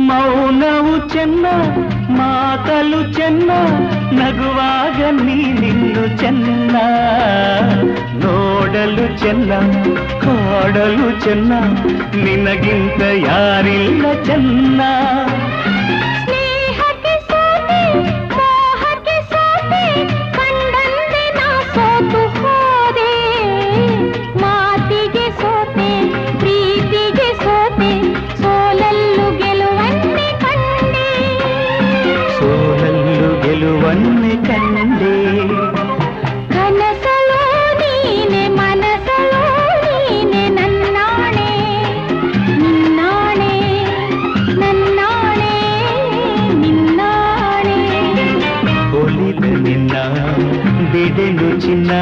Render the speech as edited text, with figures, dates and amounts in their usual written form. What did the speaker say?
ಮೌನವು ಚೆನ್ನ ಮಾತಲು ಚೆನ್ನ ನಗುವಾಗ ನೀನಿನ್ನು ಚೆನ್ನ ನೋಡಲು ಚೆನ್ನ ಕಾಡಲು ಚೆನ್ನ ನಿನಗಿಂತ ಯಾರಿಲ್ಲ ಚೆನ್ನ ಗೆಲುವನ್ನೇ ಕಂಡೆ ಕನಸಲೋ ನೀನೆ ಮನಸಲೋ ನೀನೆ ನನ್ನಾಣೆ ನಿನ್ನಾಣೆ ನನ್ನಾಣೆ ನಿನ್ನಾಣೆ ಒಲಿದ ನಿನ್ನ ಬಿಡೆನು ಚಿನ್ನ